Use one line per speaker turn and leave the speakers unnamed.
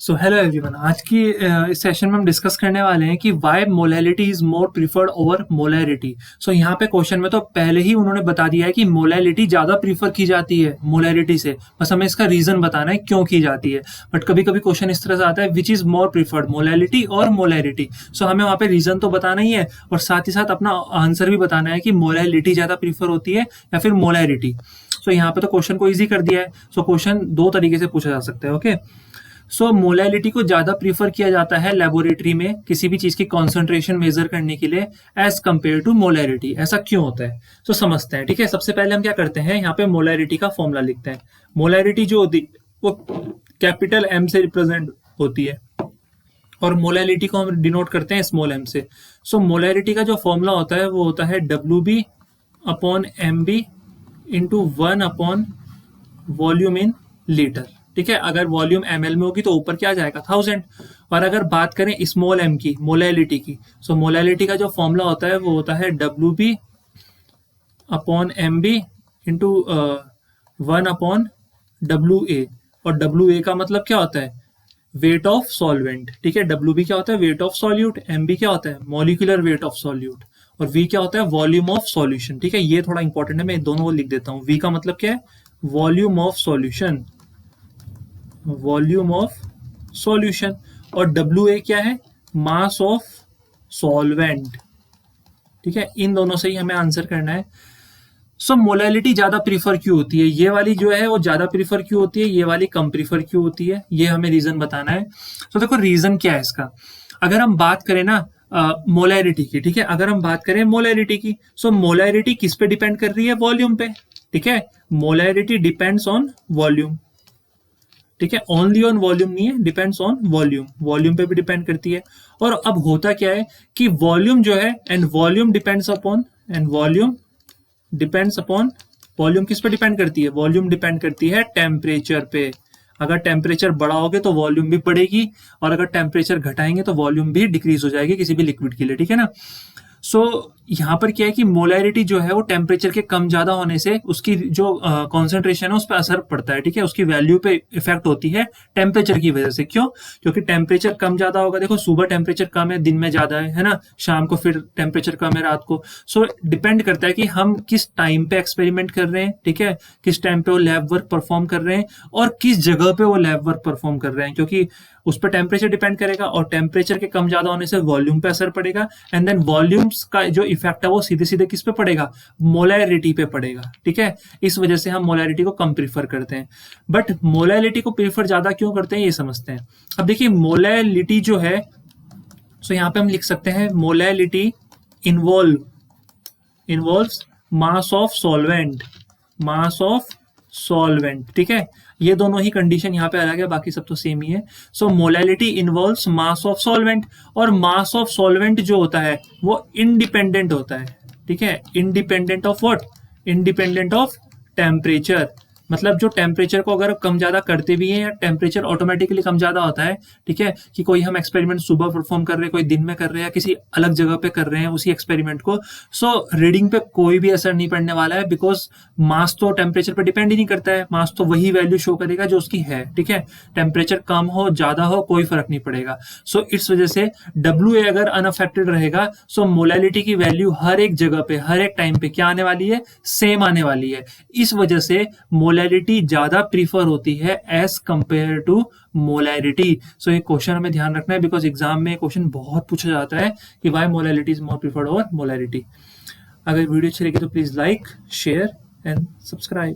So hello everyone, आज की इस सेशन में हम डिस्कस करने वाले हैं कि why molality is more preferred over molarity. So यहाँ पे क्वेश्चन में तो पहले ही उन्होंने बता दिया है कि मोलैलिटी ज़्यादा प्रीफर की जाती है मोलैरिटी से, बस हमें इसका रीज़न बताना है क्यों की जाती है। बट कभी कभी क्वेश्चन इस तरह से आता है which is more preferred, molality और मोलैरिटी। सो हमें वहाँ पे रीज़न तो बताना ही है और साथ ही साथ अपना आंसर भी बताना है कि मोलैलिटी ज़्यादा प्रीफर होती है या फिर मोलैरिटी। सो यहाँ पे तो क्वेश्चन को ईजी कर दिया है। सो क्वेश्चन दो तरीके से पूछा जा सकता है। ओके, सो मोलैलिटी को ज़्यादा प्रीफर किया जाता है लेबोरेटरी में किसी भी चीज़ की कॉन्सेंट्रेशन मेजर करने के लिए एज कंपेयर टू मोलैरिटी। ऐसा क्यों होता है तो समझते हैं। ठीक है, सबसे पहले हम क्या करते हैं, यहाँ पे मोलैरिटी का फॉर्मूला लिखते हैं। मोलैरिटी जो होती है वो कैपिटल एम से रिप्रेजेंट होती है और मोलैलिटी को हम डिनोट करते हैं स्मॉल एम से। सो मोलैरिटी का जो फॉर्मूला होता है वो होता है WB upon MB into 1 upon volume in litre. ठीक है, अगर वॉल्यूम ml में होगी तो ऊपर क्या आ जाएगा 1000। और अगर बात करें स्मॉल m की, मोलैलिटी की, सो मोलैलिटी का जो फॉर्मूला होता है वो होता है WB upon MB into 1 upon WA। और WA का मतलब क्या होता है, वेट ऑफ सॉल्वेंट। ठीक है, WB क्या होता है, वेट ऑफ सॉल्यूट, MB क्या होता है, मॉलिक्यूलर वेट ऑफ सॉल्यूट, और V क्या होता है, वॉल्यूम ऑफ सॉल्यूशन। ठीक है, ये थोड़ा इंपॉर्टेंट है, मैं दोनों को लिख देता हूँ। V का मतलब क्या है, volume of solution, volume of solution, और WA क्या है, मास ऑफ सॉल्वेंट। ठीक है, इन दोनों से ही हमें आंसर करना है। सो मोलैलिटी ज्यादा प्रीफर क्यों होती है, ये वाली जो है वो ज्यादा प्रीफर क्यों होती है, ये वाली कम प्रीफर क्यों होती है, ये हमें रीजन बताना है। तो देखो रीजन क्या है इसका। अगर हम बात करें ना मोलैरिटी की, ठीक है, अगर हम बात करें मोलैरिटी की, सो मोलैरिटी किस पे डिपेंड कर रही है, वॉल्यूम पे। ठीक है, मोलैरिटी डिपेंड्स ऑन वॉल्यूम। ठीक है, ओनली ऑन वॉल्यूम नहीं है, डिपेंड्स ऑन वॉल्यूम, वॉल्यूम पे भी डिपेंड करती है। और अब होता क्या है कि वॉल्यूम जो है and volume depends upon, and volume depends upon, volume किस पे डिपेंड करती है, वॉल्यूम डिपेंड करती है टेम्परेचर पे। अगर टेम्परेचर बढ़ाओगे तो वॉल्यूम भी बढ़ेगी, और अगर टेम्परेचर घटाएंगे तो वॉल्यूम भी डिक्रीज हो जाएगी किसी भी लिक्विड के लिए। ठीक है ना। सो यहाँ पर क्या है कि मोलैरिटी जो है वो टेम्परेचर के कम ज्यादा होने से उसकी जो कॉन्सेंट्रेशन है उस पर असर पड़ता है। ठीक है, उसकी वैल्यू पे इफेक्ट होती है टेम्परेचर की वजह से। क्यों, क्योंकि टेम्परेचर कम ज्यादा होगा, देखो सुबह टेम्परेचर कम है, दिन में ज्यादा है ना, शाम को फिर टेम्परेचर कम है, रात को। सो डिपेंड करता है कि हम किस टाइम पे एक्सपेरिमेंट कर रहे हैं। ठीक है, किस टाइम पे वो लैब वर्क परफॉर्म कर रहे हैं और किस जगह पे वो लैब वर्क परफॉर्म कर रहे हैं, क्योंकि उस पर टेम्परेचर डिपेंड करेगा और टेम्परेचर के कम ज्यादा होने से वॉल्यूम पे असर पड़ेगा। एंड देन वॉल्यूम्स का जो इफेक्ट है वो सीधे सीधे किस पे पड़ेगा, मोलैरिटी पे पड़ेगा। ठीक है, इस वजह से हम मोलैरिटी को कम प्रीफर करते हैं। बट मोलैरिटी को प्रीफर ज्यादा क्यों करते हैं ये समझते हैं। अब देखिए मोलैलिटी जो है, सो यहाँ पे हम लिख सकते हैं molality involves mass of solvent, mass of solvent. ठीक है, ये दोनों ही कंडीशन यहाँ पे अलग है, बाकी सब तो सेम ही है। So molality involves mass of solvent, और मास ऑफ सॉल्वेंट जो होता है वो इंडिपेंडेंट होता है। ठीक है, independent of what, independent of temperature. मतलब जो टेम्परेचर को अगर कम ज्यादा करते भी हैं या टेम्परेचर ऑटोमेटिकली कम ज्यादा होता है। ठीक है, कि कोई हम एक्सपेरिमेंट सुबह परफॉर्म कर रहे हैं, कोई दिन में कर रहे हैं, या किसी अलग जगह पे कर रहे हैं उसी एक्सपेरिमेंट को, सो रीडिंग पे कोई भी असर नहीं पड़ने वाला है, बिकॉज मास तो टेम्परेचर पे डिपेंड ही नहीं करता है, मास तो वही वैल्यू शो करेगा जो उसकी है। ठीक है, टेम्परेचर कम हो ज्यादा हो कोई फर्क नहीं पड़ेगा। सो इस वजह से WA अगर अनअफेक्टेड रहेगा, सो मोलैलिटी की वैल्यू हर एक जगह पे हर एक टाइम पे क्या आने वाली है, सेम आने वाली है। इस वजह से मोलैलिटी ज्यादा प्रीफर होती है एज कंपेयर टू मोलैरिटी। सो ये क्वेश्चन हमें ध्यान रखना है, बिकॉज एग्जाम में क्वेश्चन बहुत पूछा जाता है कि why molality is more preferred over molarity. अगर वीडियो अच्छी लगी तो please like, share and subscribe.